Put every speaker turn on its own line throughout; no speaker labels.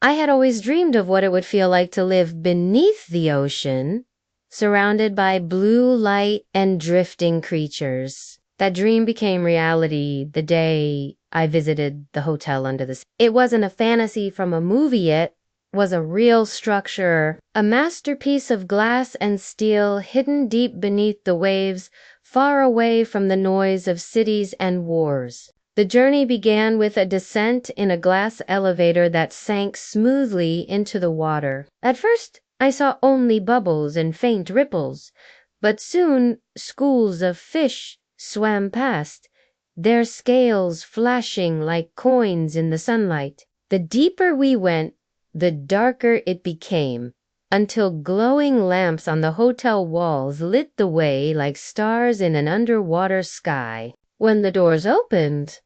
I had always dreamed of what it would feel like to live beneath the ocean, surrounded by blue light and drifting creatures. That dream became reality the day I visited the hotel under the sea. It wasn't a fantasy from a movie, it was a real structure, a masterpiece of glass and steel hidden deep beneath the waves, far away from the noise of cities and wars. The journey began with a descent in a glass elevator that sank smoothly into the water. At first, I saw only bubbles and faint ripples, but soon schools of fish swam past, their scales flashing like coins in the sunlight. The deeper we went, the darker it became, until glowing lamps on the hotel walls lit the way like stars in an underwater sky. When the doors opened,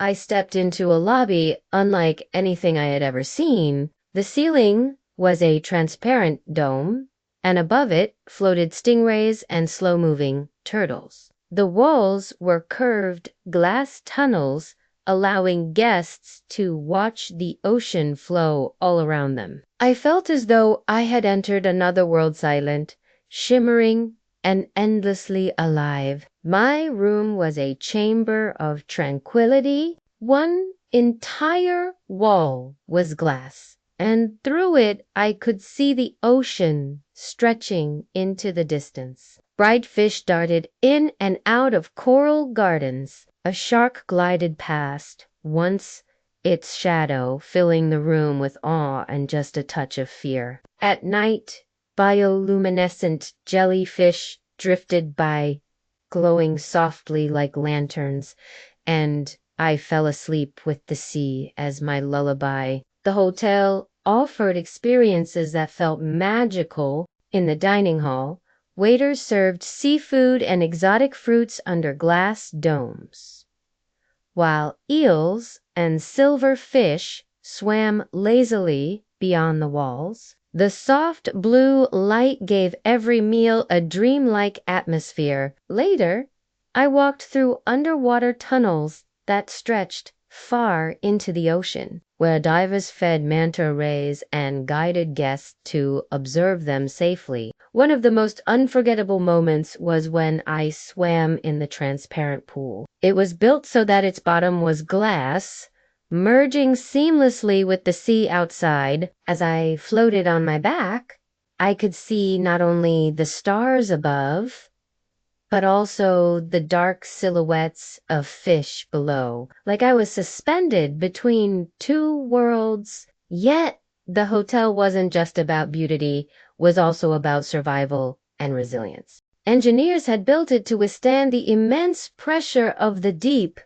I stepped into a lobby unlike anything I had ever seen. The ceiling was a transparent dome, and above it floated stingrays and slow-moving turtles. The walls were curved glass tunnels, allowing guests to watch the ocean flow all around them. I felt as though I had entered another world, silent, shimmering, and endlessly alive. My room was a chamber of tranquility. One entire wall was glass, and through it I could see the ocean stretching into the distance. Bright fish darted in and out of coral gardens. A shark glided past, once its shadow filling the room with awe and just a touch of fear. At night, bioluminescent jellyfish drifted by, glowing softly like lanterns, and I fell asleep with the sea as my lullaby. The hotel offered experiences that felt magical. In the dining hall, waiters served seafood and exotic fruits under glass domes, while eels and silver fish swam lazily beyond the walls. The soft blue light gave every meal a dreamlike atmosphere. Later, I walked through underwater tunnels that stretched far into the ocean, where divers fed manta rays and guided guests to observe them safely. One of the most unforgettable moments was when I swam in the transparent pool. It was built so that its bottom was glass, merging seamlessly with the sea outside. As I floated on my back, I could see not only the stars above, but also the dark silhouettes of fish below, like I was suspended between two worlds. Yet the hotel wasn't just about beauty, was also about survival and resilience. Engineers had built it to withstand the immense pressure of the deep,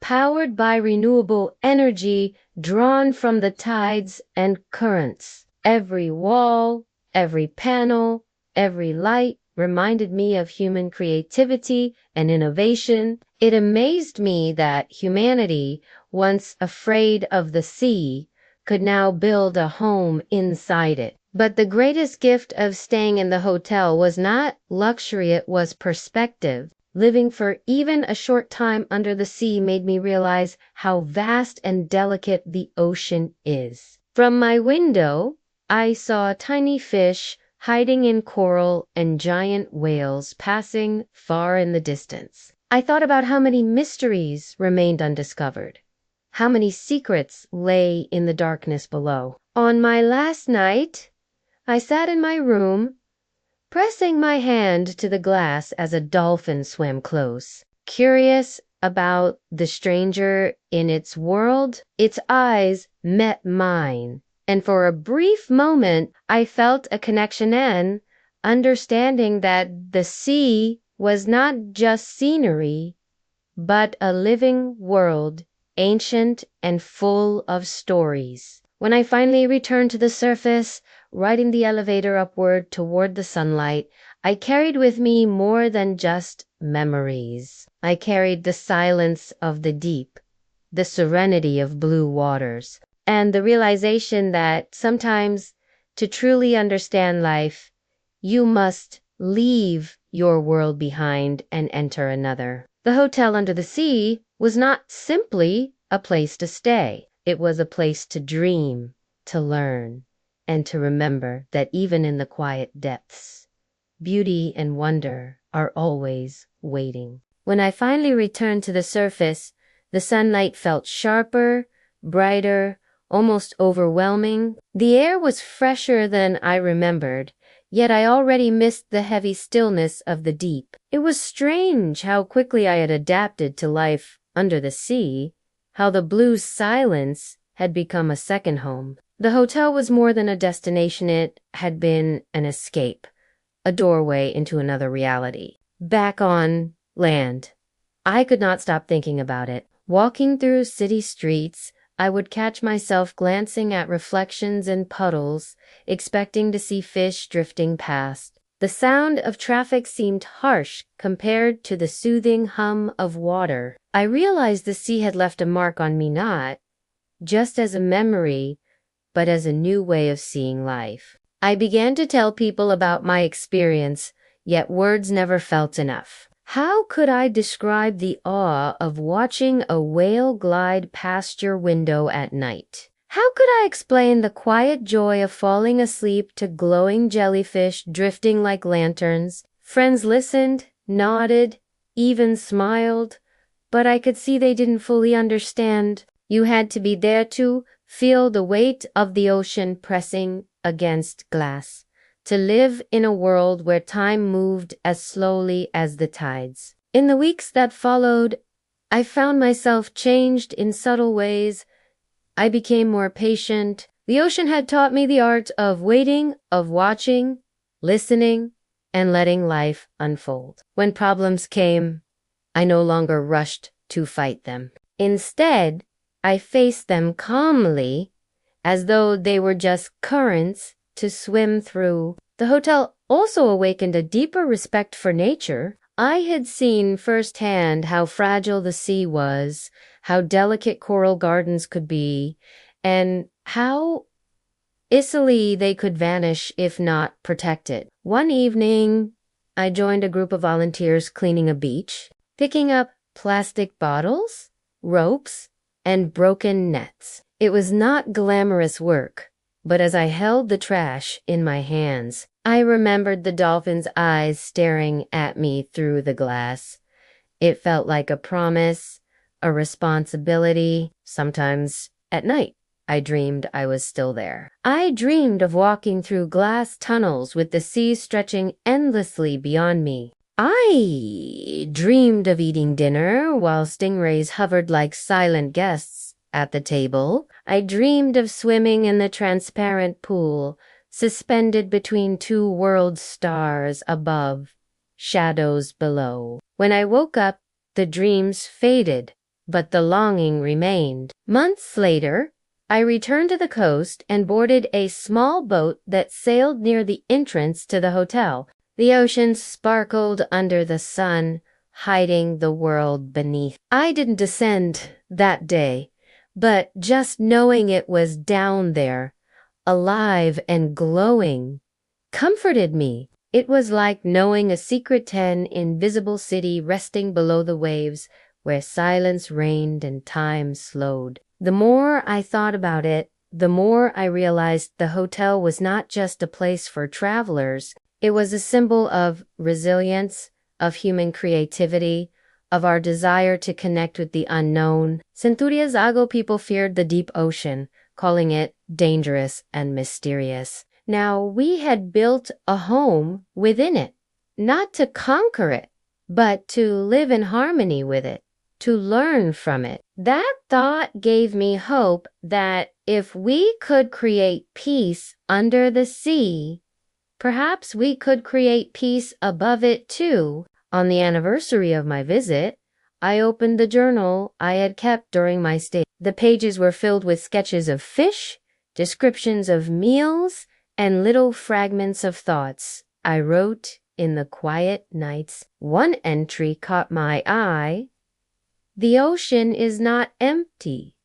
powered by renewable energy drawn from the tides and currents. Every wall, every panel, every light reminded me of human creativity and innovation. It amazed me that humanity, once afraid of the sea, could now build a home inside it. But the greatest gift of staying in the hotel was not luxury, it was perspective. Living for even a short time under the sea made me realize how vast and delicate the ocean is. From my window, I saw tiny fish hiding in coral and giant whales passing far in the distance. I thought about how many mysteries remained undiscovered, how many secrets lay in the darkness below. On my last night, I sat in my room, pressing my hand to the glass as a dolphin swam close. Curious about the stranger in its world, its eyes met mine, and for a brief moment I felt a connection and understanding that the sea was not just scenery, but a living world, ancient and full of stories. When I finally returned to the surface, riding the elevator upward toward the sunlight, I carried with me more than just memories. I carried the silence of the deep, the serenity of blue waters, and the realization that sometimes to truly understand life, you must leave your world behind and enter another. The hotel under the sea was not simply a place to stay. It was a place to dream, to learn, and to remember that even in the quiet depths, beauty and wonder are always waiting. When I finally returned to the surface, the sunlight felt sharper, brighter, almost overwhelming. The air was fresher than I remembered, yet I already missed the heavy stillness of the deep. It was strange how quickly I had adapted to life under the sea, how the blue silence had become a second home. The hotel was more than a destination, it had been an escape, a doorway into another reality. Back on land, I could not stop thinking about it. Walking through city streets, I would catch myself glancing at reflections in puddles, expecting to see fish drifting past. The sound of traffic seemed harsh compared to the soothing hum of water. I realized the sea had left a mark on me, not just as a memory, but as a new way of seeing life. I began to tell people about my experience, yet words never felt enough. How could I describe the awe of watching a whale glide past your window at night? How could I explain the quiet joy of falling asleep to glowing jellyfish drifting like lanterns? Friends listened, nodded, even smiled, but I could see they didn't fully understand. You had to be there to feel the weight of the ocean pressing against glass, to live in a world where time moved as slowly as the tides. In the weeks that followed, I found myself changed in subtle ways. I became more patient. The ocean had taught me the art of waiting, of watching, listening, and letting life unfold. When problems came, I no longer rushed to fight them. Instead, I faced them calmly, as though they were just currents to swim through. The hotel also awakened a deeper respect for nature. I had seen firsthand how fragile the sea was, how delicate coral gardens could be, and how easily they could vanish if not protected. One evening, I joined a group of volunteers cleaning a beach, picking up plastic bottles, ropes, and broken nets. It was not glamorous work, but as I held the trash in my hands, I remembered the dolphins' eyes staring at me through the glass. It felt like a promise, a responsibility. Sometimes at night, I dreamed I was still there. I dreamed of walking through glass tunnels with the sea stretching endlessly beyond me. I dreamed of eating dinner while stingrays hovered like silent guests at the table. I dreamed of swimming in the transparent pool, suspended between two world stars above, shadows below. When I woke up, the dreams faded, but the longing remained. Months later, I returned to the coast and boarded a small boat that sailed near the entrance to the hotel. The ocean sparkled under the sun, hiding the world beneath. I didn't descend that day, but just knowing it was down there, alive and glowing, comforted me. It was like knowing a secret invisible city resting below the waves, where silence reigned and time slowed. The more I thought about it, the more I realized the hotel was not just a place for travelers. It was a symbol of resilience, of human creativity, of our desire to connect with the unknown. Centuria's Ago people feared the deep ocean, calling it dangerous and mysterious. Now, we had built a home within it, not to conquer it, but to live in harmony with it, to learn from it. That thought gave me hope that if we could create peace under the sea, perhaps we could create peace above it too. On the anniversary of my visit, I opened the journal I had kept during my stay. The pages were filled with sketches of fish, descriptions of meals, and little fragments of thoughts I wrote in the quiet nights. One entry caught my eye. The ocean is not empty.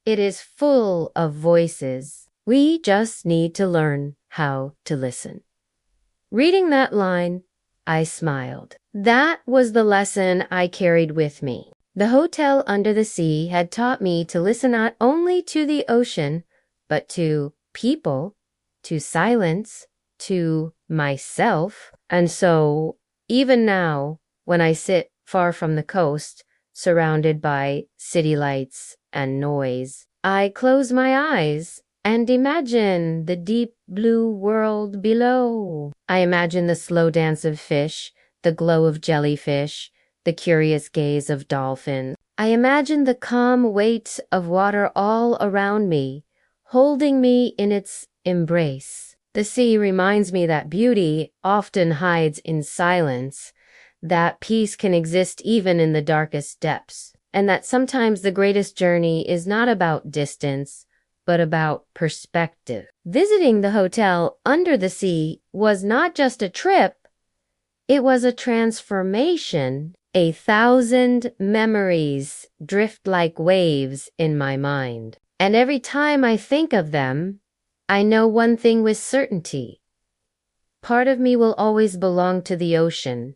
It is full of voices. We just need to learn how to listen. Reading that line, I smiled. That was the lesson I carried with me. The hotel under the sea had taught me to listen not only to the ocean, but to people, to silence, to myself. And so, even now, when I sit far from the coast, surrounded by city lights and noise, I close my eyes and imagine the deep blue world below. I imagine the slow dance of fish, the glow of jellyfish, the curious gaze of dolphins. I imagine the calm weight of water all around me, holding me in its embrace. The sea reminds me that beauty often hides in silence, that peace can exist even in the darkest depths, and that sometimes the greatest journey is not about distance, but about perspective. Visiting the hotel under the sea was not just a trip, it was a transformation. 1,000 memories drift like waves in my mind. And every time I think of them, I know one thing with certainty. Part of me will always belong to the ocean.